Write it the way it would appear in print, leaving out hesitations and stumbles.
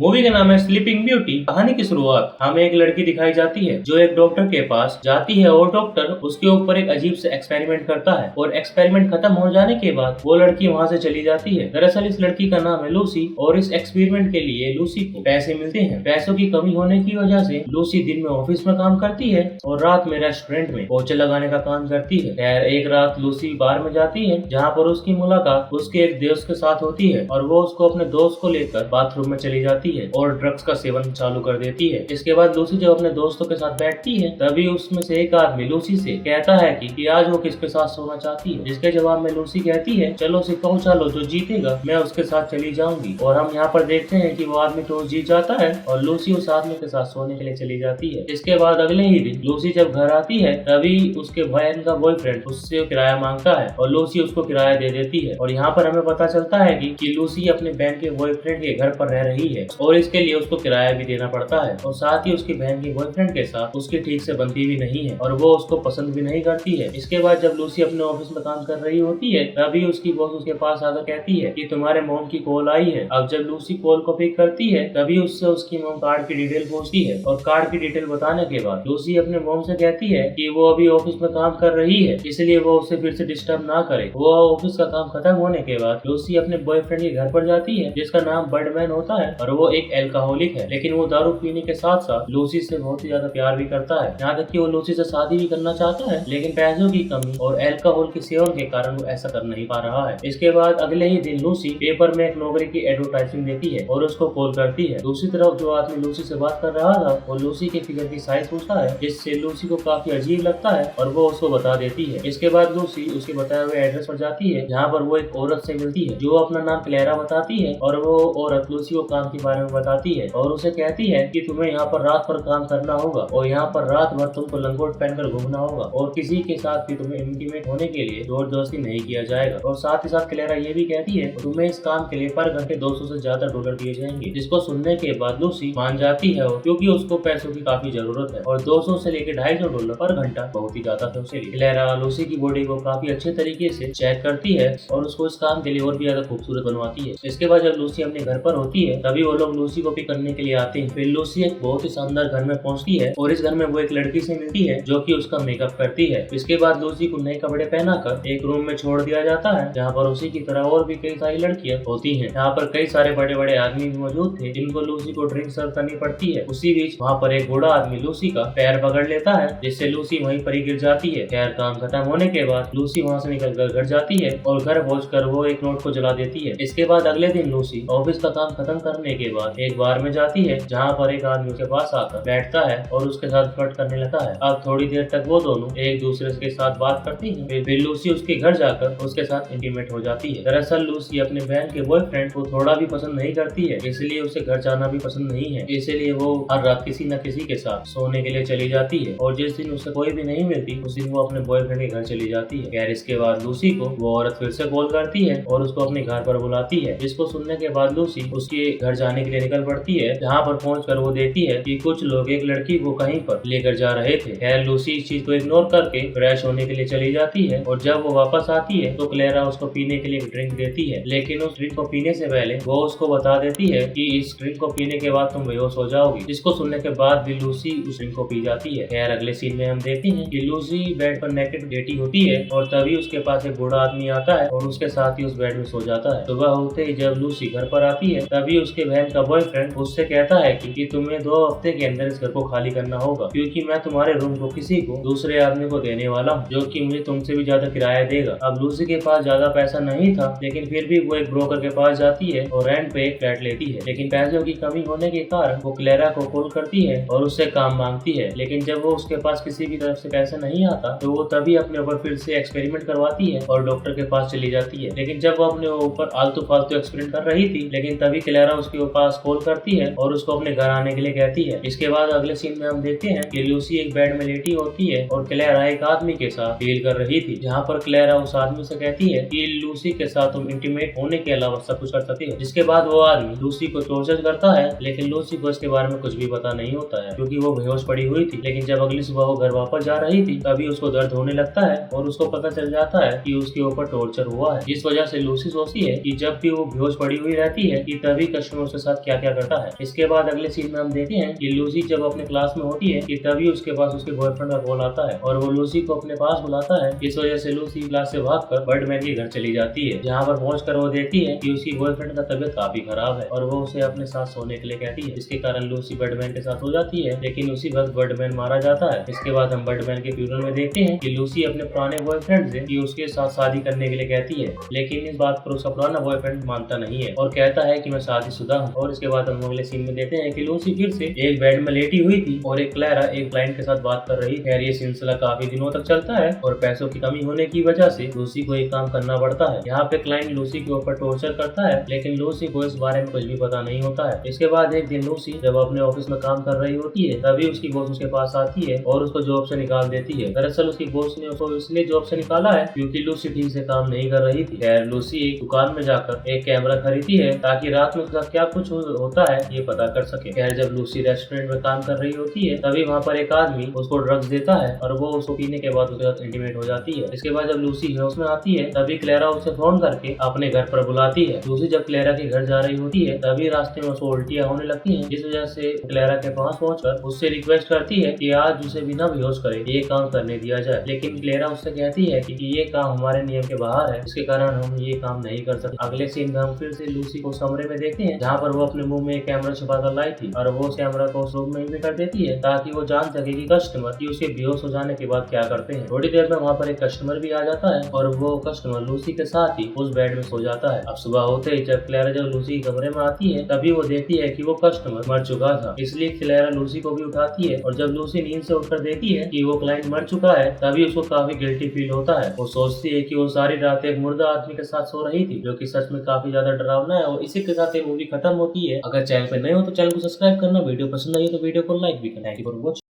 Movie का नाम है स्लीपिंग ब्यूटी। कहानी की शुरुआत हमें एक लड़की दिखाई जाती है जो एक डॉक्टर के पास जाती है और डॉक्टर उसके ऊपर एक अजीब से एक्सपेरिमेंट करता है और एक्सपेरिमेंट खत्म हो जाने के बाद वो लड़की वहाँ से चली जाती है। दरअसल इस लड़की का नाम है लूसी और इस एक्सपेरिमेंट के लिए लूसी को पैसे मिलते हैं। पैसों की कमी होने की वजह से लूसी दिन में ऑफिस में काम करती है और रात में रेस्टोरेंट में पोछे लगाने का काम करती है। खैर एक रात लूसी बार में जाती है जहाँ पर उसकी मुलाकात उसके एक दोस्त के साथ होती है और वो उसको अपने दोस्त को लेकर बाथरूम में चली जाती है और ड्रग्स का सेवन चालू कर देती है। इसके बाद लूसी जब अपने दोस्तों के साथ बैठती है तभी उसमें से एक आदमी लूसी से कहता है कि आज वो किसके साथ सोना चाहती है, जिसके जवाब में लूसी कहती है चलो सिखाओ चालो, जो जीतेगा मैं उसके साथ चली जाऊंगी। और हम यहाँ पर देखते हैं कि वो आदमी टॉस जीत जाता है और लूसी उस आदमी के साथ सोने के लिए चली जाती है। इसके बाद अगले ही दिन लूसी जब घर आती है तभी उसके बहन का बॉयफ्रेंड उससे किराया मांगता है और लूसी उसको किराया दे देती है। और यहाँ पर हमें पता चलता है कि लूसी अपने बहन के बॉयफ्रेंड के घर पर रह रही है और इसके लिए उसको किराया भी देना पड़ता है और साथ ही उसकी बहन की बॉयफ्रेंड के साथ उसकी ठीक से बनती भी नहीं है और वो उसको पसंद भी नहीं करती है। इसके बाद जब लूसी अपने ऑफिस में काम कर रही होती है तभी उसकी बॉस उसके पास आकर कहती है कि तुम्हारे मॉम की कॉल आई है। अब जब लूसी कॉल को पिक करती है तभी उससे उसकी मॉम कार्ड की डिटेल पूछती है और कार्ड की डिटेल बताने के बाद लूसी अपने मॉम से कहती है कि वो अभी ऑफिस में काम कर रही है इसलिए वो उसे फिर से डिस्टर्ब ना करे। वो ऑफिस का काम खत्म होने के बाद लूसी अपने बॉयफ्रेंड के घर पर जाती है जिसका नाम बर्डमैन होता है और वो एक एल्कोहलिक है, लेकिन वो दारू पीने के साथ साथ लूसी से बहुत ही ज्यादा प्यार भी करता है। यहाँ तक कि वो लूसी से शादी भी करना चाहता है लेकिन पैसों की कमी और अल्कोहल के सेवन के कारण वो ऐसा कर नहीं पा रहा है। इसके बाद अगले ही दिन लूसी पेपर में एक नौकरी की एडवर्टाइजमेंट देती है और उसको कॉल करती है। दूसरी तरफ जो आदमी लूसी से बात कर रहा था वो लूसी के फिगर की साइज पूछता है जिससे लूसी को काफी अजीब लगता है और वो उसको बता देती है। इसके बाद लूसी उसके बताए हुए एड्रेस पर जाती है जहाँ पर वो एक औरत से मिलती है जो अपना नाम क्लेरा बताती है और वो औरत लूसी को काम के बारे में बताती है और उसे कहती है कि तुम्हें यहाँ पर रात भर काम करना होगा और यहाँ पर रात भर तुमको लंगोट पहनकर घूमना होगा और किसी के साथ भी तुम्हें इंटीमेट होने के लिए जोर जबरदस्ती नहीं किया जाएगा। और साथ ही साथ क्लेरा ये भी कहती है तुम्हें इस काम के लिए पर घंटे 200 से ज्यादा डॉलर दिए जाएंगे। जिसको सुनने के बाद लूसी मान जाती है क्योंकि उसको पैसों की काफी जरूरत है और 200 से लेकर $250 पर घंटा बहुत ही ज्यादा है उसके लिए। क्लेरा लूसी की बॉडी को काफी अच्छे तरीके से चेक करती है और उसको इस काम के लिए और भी ज्यादा खूबसूरत बनवाती है। इसके बाद जब लूसी अपने घर पर होती है तभी वो लोग लूसी को पिक करने के लिए आते हैं। फिर लूसी एक बहुत ही शानदार घर में पहुंचती है और इस घर में वो एक लड़की से मिलती है जो कि उसका मेकअप करती है। इसके बाद लूसी को नए कपड़े पहनाकर एक रूम में छोड़ दिया जाता है जहाँ पर उसी की तरह और भी कई सारी लड़कियां होती हैं। यहाँ पर कई सारे बड़े बड़े आदमी भी मौजूद थे जिनको लूसी को ड्रिंक सर्व करनी पड़ती है। उसी बीच वहाँ पर एक बूढ़ा आदमी लूसी का पैर पकड़ लेता है जिससे लूसी वहीं पर ही गिर जाती है। खैर काम खत्म होने के बाद लूसी वहाँ से निकल कर घर जाती है और घर पहुंचकर वो एक नोट को जला देती है। इसके बाद अगले दिन लूसी ऑफिस का काम खत्म करने के बाद एक बार में जाती है जहाँ पर एक आदमी उसके पास आकर बैठता है और उसके साथ फ्लर्ट करने लगता है। अब थोड़ी देर तक वो दोनों एक दूसरे के साथ बात करती हैं। फिर लूसी उसके घर जाकर उसके साथ इंटीमेट हो जाती है। दरअसल लूसी अपने बहन के बॉयफ्रेंड को थोड़ा भी पसंद नहीं करती है इसलिए उसे घर जाना भी पसंद नहीं है, इसलिए वो हर रात किसी न किसी के साथ सोने के लिए चली जाती है और जिस दिन उसे कोई भी नहीं मिलती उस दिन वो अपने बॉयफ्रेंड के घर चली जाती है। खैर इसके बाद लूसी को वो औरत फिर से कॉल करती है और उसको अपने घर पर बुलाती है, जिसको सुनने के बाद लूसी उसके घर जाने के लिए निकल पड़ती है। जहाँ पर पहुंचकर वो देखती है कि कुछ लोग एक लड़की को कहीं पर लेकर जा रहे थे। खैर लूसी इस चीज को इग्नोर करके फ्रेश होने के लिए चली जाती है और जब वो वापस आती है तो क्लेरा उसको पीने के लिए एक ड्रिंक देती है, लेकिन उस ड्रिंक को पीने से पहले वो उसको बता देती है कि इस ड्रिंक को पीने के बाद तुम बेहोश हो जाओगी। जिसको सुनने के बाद भी लूसी उस ड्रिंक को पी जाती है। खैर अगले सीन में हम देखते हैं कि लूसी बेड पर नेकेड लेटी होती है और तभी उसके पास एक बूढ़ा आदमी आता है और उसके साथ ही उस बेड में सो जाता है। सुबह होते ही जब लूसी घर पर आती है तभी उसके बहन का बॉयफ्रेंड उससे कहता है कि तुम्हें 2 हफ्ते के अंदर इस घर को खाली करना होगा क्योंकि मैं तुम्हारे रूम को किसी को दूसरे आदमी को देने वाला हूँ जो कि मुझे तुमसे भी ज्यादा किराया देगा। अब लूसी के पास ज्यादा पैसा नहीं था लेकिन फिर भी वो एक ब्रोकर के पास जाती है और रेंट पे एक फ्लैट लेती है, लेकिन पैसों की कमी होने के कारण वो क्लेरा को कॉल करती है और उससे काम मांगती है। लेकिन जब वो उसके पास किसी भी तरफ से पैसा नहीं आता तो वो तभी अपने ऊपर फिर से एक्सपेरिमेंट करवाती है और डॉक्टर के पास चली जाती है। लेकिन जब वो अपने ऊपर आलतू फालतू एक्सपेरिमेंट कर रही थी लेकिन तभी क्लेरा उसके पास कॉल करती है और उसको अपने घर आने के लिए कहती है। इसके बाद अगले सीन में हम देखते हैं कि लूसी एक बेड में लेटी होती है और क्लेरा एक आदमी के साथ डील कर रही थी, जहाँ पर क्लेरा उस आदमी से कहती है कि लूसी के साथ तुम इंटीमेट होने के अलावा सब कुछ कर सकती हो। जिसके बाद वो आदमी लूसी को टॉर्चर करता है लेकिन लूसी को इसके बारे में कुछ भी पता नहीं होता है क्योंकि वो बेहोश पड़ी हुई थी। लेकिन जब अगली सुबह वो घर वापस जा रही थी तभी उसको दर्द होने लगता है और उसको पता चल जाता है कि उसके ऊपर टॉर्चर हुआ है, जिस वजह से लूसी सोचती है कि जब भी वो बेहोश पड़ी हुई रहती है कि तभी कस्टमर उससे साथ क्या क्या करता है। इसके बाद अगले सीन में हम देखते हैं कि लूसी जब अपने क्लास में होती है कि तभी उसके पास उसके बॉयफ्रेंड का कॉल आता है और वो लूसी को अपने पास बुलाता है। इस वजह से लूसी क्लास से भागकर बर्डमैन के घर चली जाती है, जहाँ पर पहुंचकर वो देखती है कि उसकी बॉयफ्रेंड का तबीयत काफी खराब है और वो उसे अपने साथ सोने के लिए कहती है। इसके कारण लूसी बर्डमैन के साथ हो जाती है, लेकिन उसी वक्त बर्डमैन मारा जाता है। इसके बाद हम बर्डमैन के फ्यूनरल में देखते हैं कि लूसी अपने पुराने बॉयफ्रेंड से कि उसके साथ शादी करने के लिए कहती है, लेकिन इस बात पर उसका पुराना बॉयफ्रेंड मानता नहीं है और कहता है कि मैं शादीशुदा हूँ। और इसके बाद हम अगले सीन में देखते हैं कि लूसी फिर से एक बेड में लेटी हुई थी और एक क्लैरा एक क्लाइंट के साथ बात कर रही है। ये सिलसिला काफी दिनों तक चलता है और पैसों की कमी होने की वजह से लूसी को एक काम करना पड़ता है। यहाँ पे क्लाइंट लूसी के ऊपर टॉर्चर करता है, लेकिन लूसी को इस बारे में कुछ भी पता नहीं होता है। इसके बाद एक दिन लूसी जब अपने ऑफिस में काम कर रही होती है, तभी उसकी बॉस उसके पास आती है और उसको जॉब से निकाल देती है। दरअसल उसकी बॉस ने उसको इसलिए जॉब से निकाला है क्योंकि लूसी ठीक से काम नहीं कर रही थी। खैर लूसी एक दुकान में जाकर एक कैमरा खरीदती है ताकि रात में उसका क्या कुछ होता है ये पता कर सके। खैर जब लूसी रेस्टोरेंट में काम कर रही होती है, तभी वहाँ पर एक आदमी उसको ड्रग्स देता है और वो उसको पीने के बाद उसके साथ इंटीमेट हो जाती है। इसके बाद जब लूसी होश में आती है, तभी क्लेरा उसे फोन करके अपने घर पर बुलाती है। लूसी जब क्लेरा के घर जा रही होती है, तभी रास्ते में उसको उल्टियां होने लगती हैं, जिस वजह से क्लेरा के पास पहुंचकर उससे रिक्वेस्ट करती है कि आज उसे बिना बेहोश करे ये काम करने दिया जाए। लेकिन क्लेरा उससे कहती है कि ये काम हमारे नियम के बाहर है, इसके कारण हम ये काम नहीं कर सकते। अगले सीन में हम फिर से लूसी को कमरे में देखते हैं, जहाँ पर वो अपने मुंह में एक कैमरा छुपा कर लाई थी और वो कैमरा को उस रूम में भी कर देती है ताकि वो जान सके कि कस्टमर की उसके बेहोश हो जाने के बाद क्या करते हैं। थोड़ी देर में वहाँ पर एक कस्टमर भी आ जाता है और वो कस्टमर लूसी के साथ ही उस बेड में सो जाता है। अब सुबह होते ही जब क्लेरा जब लूसी के कमरे में आती है, तभी वो देखती है कि वो कस्टमर मर चुका था। इसलिए क्लेरा लूसी को भी उठाती है और जब लूसी नींद से उठकर देखती है कि वो क्लाइंट मर चुका है, तभी उसको काफी गिल्टी फील होता है। वो सोचती है कि वो सारी रात एक मुर्दा आदमी के साथ सो रही थी, जो कि सच में काफी ज्यादा डरावना है। और इसी के साथ ये मूवी खत्म होती है। अगर चैनल पे नए हो तो चैनल को सब्सक्राइब करना, वीडियो पसंद आई तो वीडियो को लाइक भी करना। Thank you for watching.